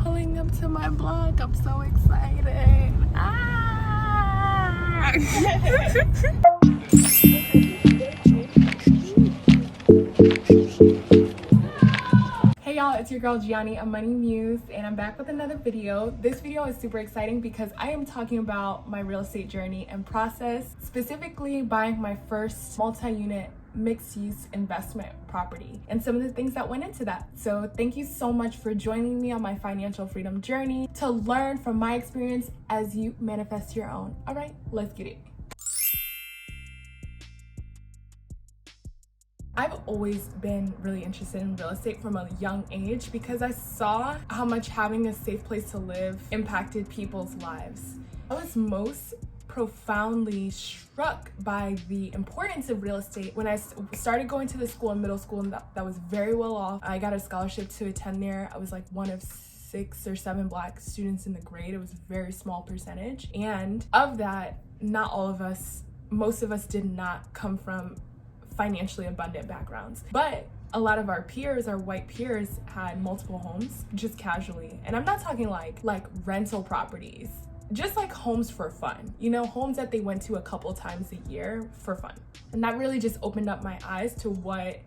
pulling up to my block. I'm so excited. Ah! Hey y'all, it's your girl Gianni, a money muse, and I'm back with another video. This video is super exciting because I am talking about my real estate journey and process, specifically buying my first multi-unit mixed-use investment property and some of the things that went into that. So thank you so much for joining me on my financial freedom journey to learn from my experience as you manifest your own. All right, let's get it. I've always been really interested in real estate from a young age because I saw how much having a safe place to live impacted people's lives. I was most profoundly struck by the importance of real estate when I started going to the school in middle school, and that was very well off. I got a scholarship to attend there. I was like one of 6 or 7 Black students in the grade. It was a very small percentage. And of that, not all of us, most of us did not come from financially abundant backgrounds. But a lot of our peers, our white peers, had multiple homes just casually. And I'm not talking like rental properties, just like homes for fun, you know, homes that they went to a couple times a year for fun. And that really just opened up my eyes to what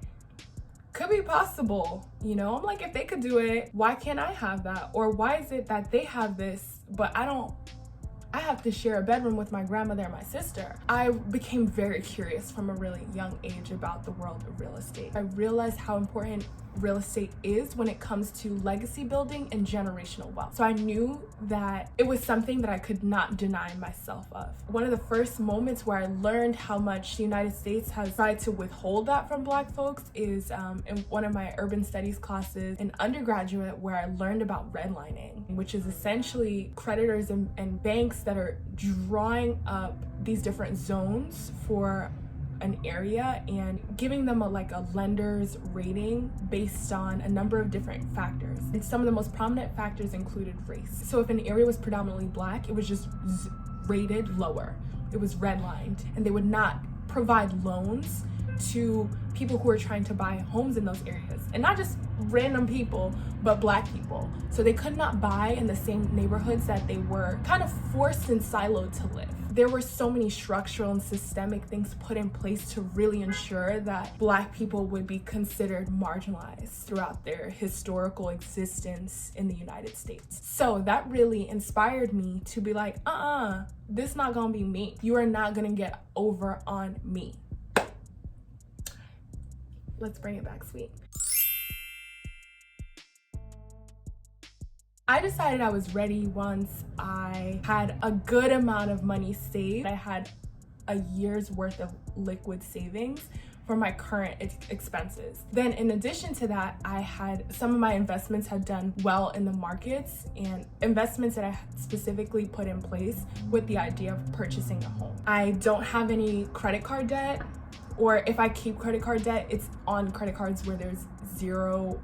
could be possible. You know, I'm like, if they could do it, why can't I have that? Or why is it that they have this, but I have to share a bedroom with my grandmother and my sister? I became very curious from a really young age about the world of real estate. I realized how important real estate is when it comes to legacy building and generational wealth. So I knew that it was something that I could not deny myself of. One of the first moments where I learned how much the United States has tried to withhold that from Black folks is in one of my urban studies classes in undergraduate, where I learned about redlining, which is essentially creditors and banks that are drawing up these different zones for an area and giving them a lender's rating based on a number of different factors. And some of the most prominent factors included race. So if an area was predominantly Black, it was just rated lower. It was redlined, and they would not provide loans to people who are trying to buy homes in those areas. And not just random people, but Black people. So they could not buy in the same neighborhoods that they were kind of forced and siloed to live. There were so many structural and systemic things put in place to really ensure that Black people would be considered marginalized throughout their historical existence in the United States. So that really inspired me to be like, this not gonna be me. You are not gonna get over on me. Let's bring it back, sweet. I decided I was ready once I had a good amount of money saved. I had a year's worth of liquid savings for my current expenses. Then in addition to that, I had some of my investments had done well in the markets, and investments that I specifically put in place with the idea of purchasing a home. I don't have any credit card debt, or if I keep credit card debt, it's on credit cards where there's zero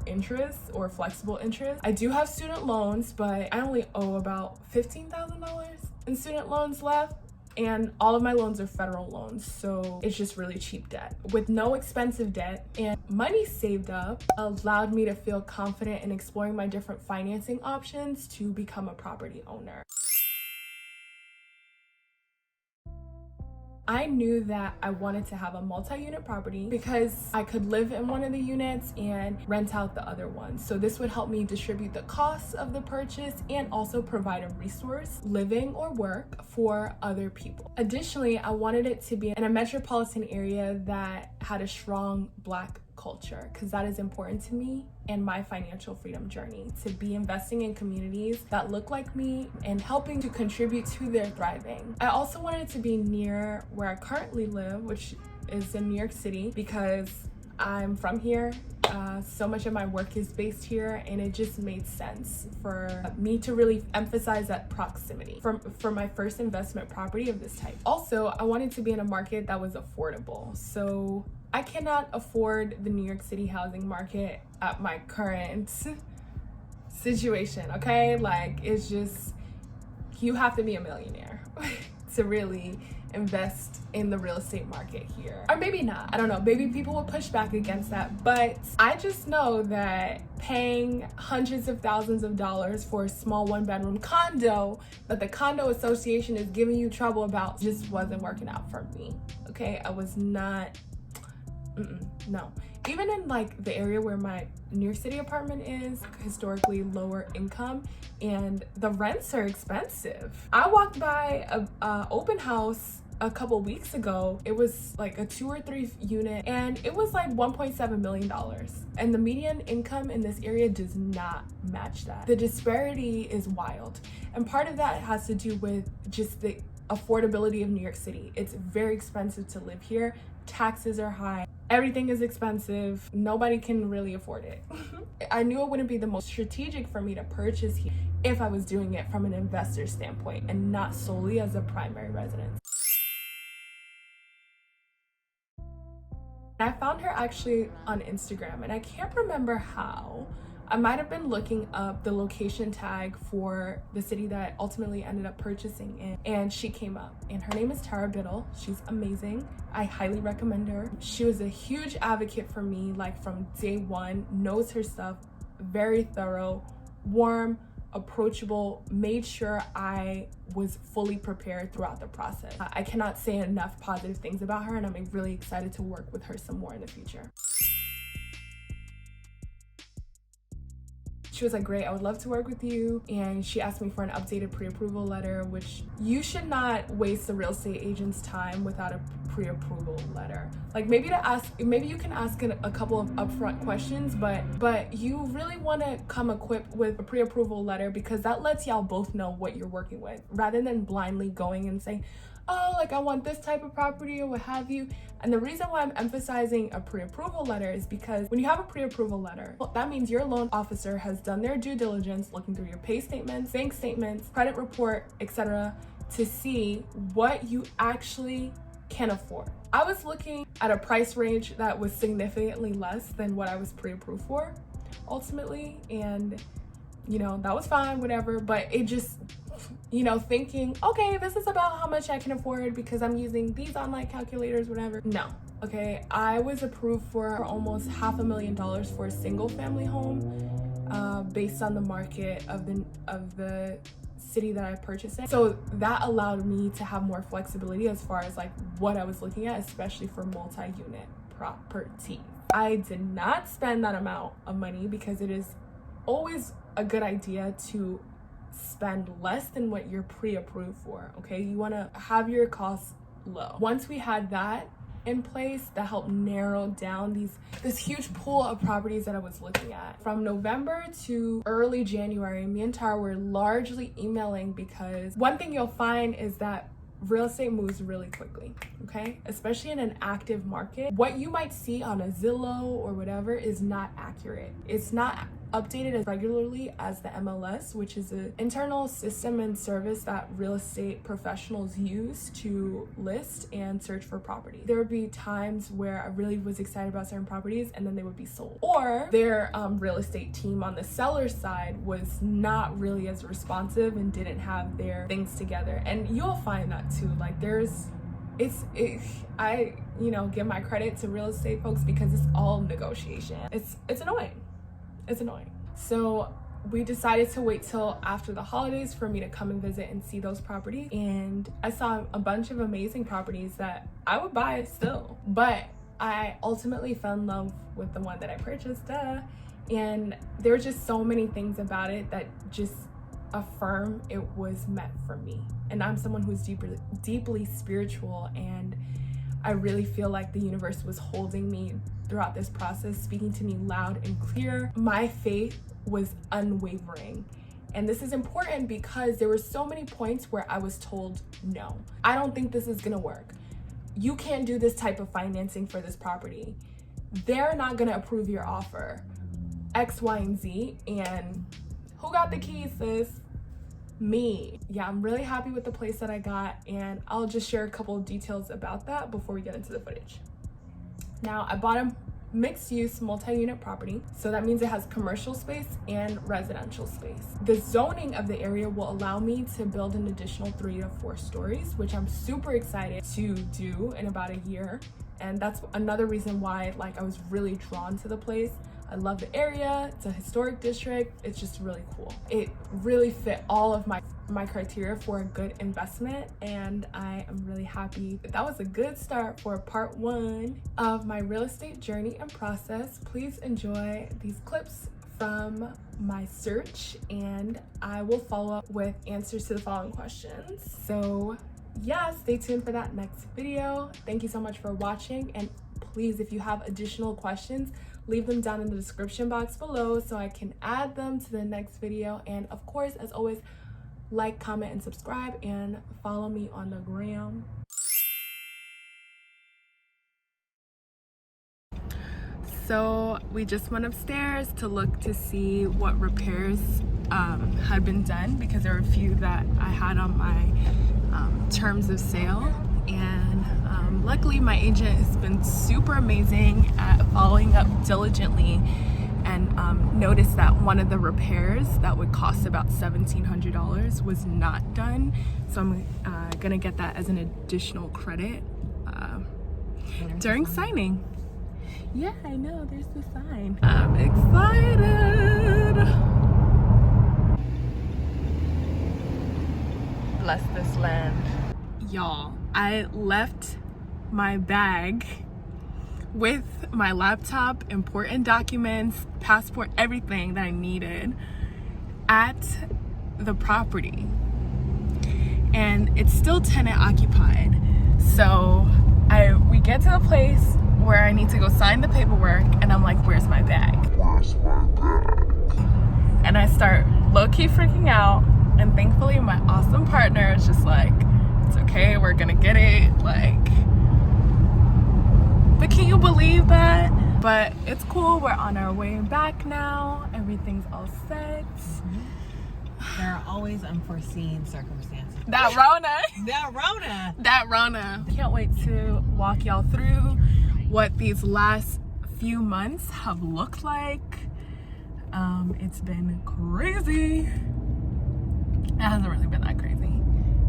interest or flexible interest. I do have student loans, but I only owe about $15,000 in student loans left, and all of my loans are federal loans, so it's just really cheap debt with no expensive debt. And money saved up allowed me to feel confident in exploring my different financing options to become a property owner. I knew that I wanted to have a multi-unit property because I could live in one of the units and rent out the other one. So this would help me distribute the costs of the purchase and also provide a resource, living or work, for other people. Additionally, I wanted it to be in a metropolitan area that had a strong Black culture, because that is important to me and my financial freedom journey, to be investing in communities that look like me and helping to contribute to their thriving. I also wanted it to be near where I currently live, which is in New York City, because I'm from here. So much of my work is based here, and it just made sense for me to really emphasize that proximity for my first investment property of this type. Also, I wanted to be in a market that was affordable. So I cannot afford the New York City housing market at my current situation, okay? Like, it's just, you have to be a millionaire to really invest in the real estate market here. Or maybe not, I don't know, maybe people will push back against that, but I just know that paying hundreds of thousands of dollars for a small 1-bedroom condo that the condo association is giving you trouble about just wasn't working out for me. Okay, I was not, no. Even in like the area where my New York City apartment is, historically lower income, and the rents are expensive. I walked by a open house a couple weeks ago. It was like a 2 or 3 unit, and it was like $1.7 million. And the median income in this area does not match that. The disparity is wild. And part of that has to do with just the affordability of New York City. It's very expensive to live here. Taxes are high. Everything is expensive. Nobody can really afford it. I knew it wouldn't be the most strategic for me to purchase here if I was doing it from an investor standpoint and not solely as a primary residence. I found her actually on Instagram, and I can't remember how. I might have been looking up the location tag for the city that I ultimately ended up purchasing in, and she came up, and her name is Tara Biddle. She's amazing. I highly recommend her. She was a huge advocate for me, like from day one, knows her stuff, very thorough, warm, approachable, made sure I was fully prepared throughout the process. I cannot say enough positive things about her, and I'm really excited to work with her some more in the future. She was like, great, I would love to work with you. And she asked me for an updated pre-approval letter, which you should not waste a real estate agent's time without a pre-approval letter. Like maybe you can ask a couple of upfront questions, but you really want to come equipped with a pre-approval letter, because that lets y'all both know what you're working with, rather than blindly going and saying, oh, like I want this type of property or what have you. And the reason why I'm emphasizing a pre-approval letter is because when you have a pre-approval letter, well, that means your loan officer has done their due diligence, looking through your pay statements, bank statements, credit report, etc., to see what you actually can afford. I was looking at a price range that was significantly less than what I was pre-approved for ultimately, and that was fine, whatever, but it just, thinking, okay, this is about how much I can afford because I'm using these online calculators, whatever. No. Okay, I was approved for almost $500,000 for a single family home, based on the market of the city that I purchased in. So that allowed me to have more flexibility as far as like what I was looking at, especially for multi-unit property. I did not spend that amount of money because it is always a good idea to spend less than what you're pre-approved for. Okay, you want to have your costs low. Once we had that in place, that helped narrow down this huge pool of properties that I was looking at. From November to early January, me and Tara were largely emailing, because one thing you'll find is that real estate moves really quickly, okay? Especially in an active market. What you might see on a Zillow or whatever is not accurate. It's not updated as regularly as the MLS, which is an internal system and service that real estate professionals use to list and search for property. There would be times where I really was excited about certain properties and then they would be sold. Or their real estate team on the seller's side was not really as responsive and didn't have their things together. And you'll find that too. Like I give my credit to real estate folks because it's all negotiation. It's annoying. It's annoying. So we decided to wait till after the holidays for me to come and visit and see those properties. And I saw a bunch of amazing properties that I would buy still. But I ultimately fell in love with the one that I purchased. And there were just so many things about it that just affirm it was meant for me. And I'm someone who's deeply spiritual, and I really feel like the universe was holding me throughout this process, speaking to me loud and clear. My faith was unwavering. And this is important because there were so many points where I was told, no, I don't think this is gonna work. You can't do this type of financing for this property. They're not gonna approve your offer. X, Y, and Z. And who got the keys, sis? Me. Yeah, I'm really happy with the place that I got, and I'll just share a couple of details about that before we get into the footage. Now, I bought mixed-use multi-unit property, so that means it has commercial space and residential space. The zoning of the area will allow me to build an additional 3 to 4 stories, which I'm super excited to do in about a year. And that's another reason why I was really drawn to the place. I love the area. It's a historic district. It's just really cool. It really fit all of my criteria for a good investment, and I am really happy. That was a good start for part 1 of my real estate journey and process. Please enjoy these clips from my search, and I will follow up with answers to the following questions. So yeah, stay tuned for that next video. Thank you so much for watching, and please, if you have additional questions, leave them down in the description box below so I can add them to the next video. And of course, as always, like, comment, and subscribe, and follow me on the gram. So we just went upstairs to look to see what repairs had been done, because there were a few that I had on my terms of sale. And luckily my agent has been super amazing at following up diligently, and noticed that one of the repairs that would cost about $1,700 was not done. So I'm gonna get that as an additional credit during signing. Yeah, I know, there's the sign. I'm excited. Bless this land. Y'all, I left my bag with my laptop, important documents, passport, everything that I needed at the property. And it's still tenant occupied. So we get to the place where I need to go sign the paperwork, and I'm like, where's my bag? Where's my bag? And I start low-key freaking out, and thankfully my awesome partner is just like, it's okay, we're gonna get it. But can you believe that? But it's cool, we're on our way back now. Everything's all set. There are always unforeseen circumstances. That Rona. That Rona. Can't wait to walk y'all through what these last few months have looked like. It's been crazy. It hasn't really been that crazy.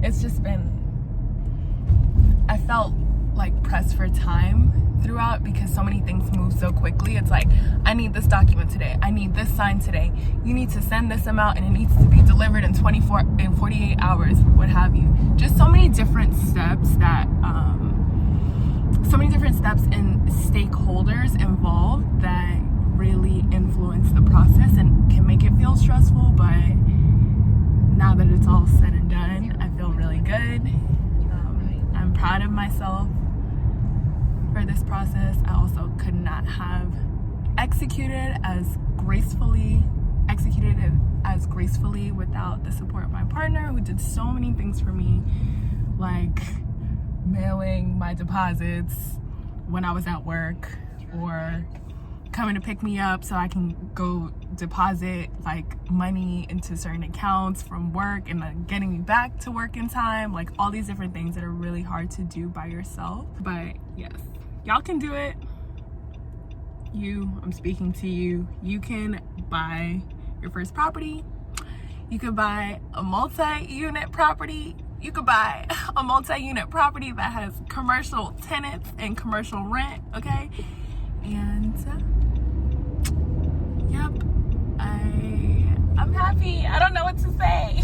It's just been, I felt pressed for time throughout, because so many things move so quickly. It's like, I need this document today, I need this signed today, you need to send this amount, and it needs to be delivered in 48 hours, what have you. Just so many different steps that and stakeholders involved that really influence the process and can make it feel stressful. But now that it's all said and done, I feel really good. I'm proud of myself for this process. I also could not have executed as gracefully without the support of my partner, who did so many things for me, like mailing my deposits when I was at work, or coming to pick me up so I can go deposit money into certain accounts from work, and getting me back to work in time. All these different things that are really hard to do by yourself. But yes, y'all can do it. I'm speaking to you. You can buy your first property. You could buy a multi-unit property. You could buy a multi-unit property that has commercial tenants and commercial rent, okay? And yep, I'm happy. I don't know what to say.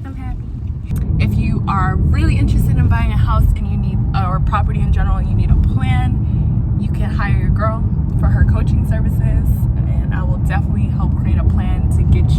I'm happy. If you are really interested in buying a house and you need, or property in general, and you need a plan, you can hire your girl for her coaching services, and I will definitely help create a plan to get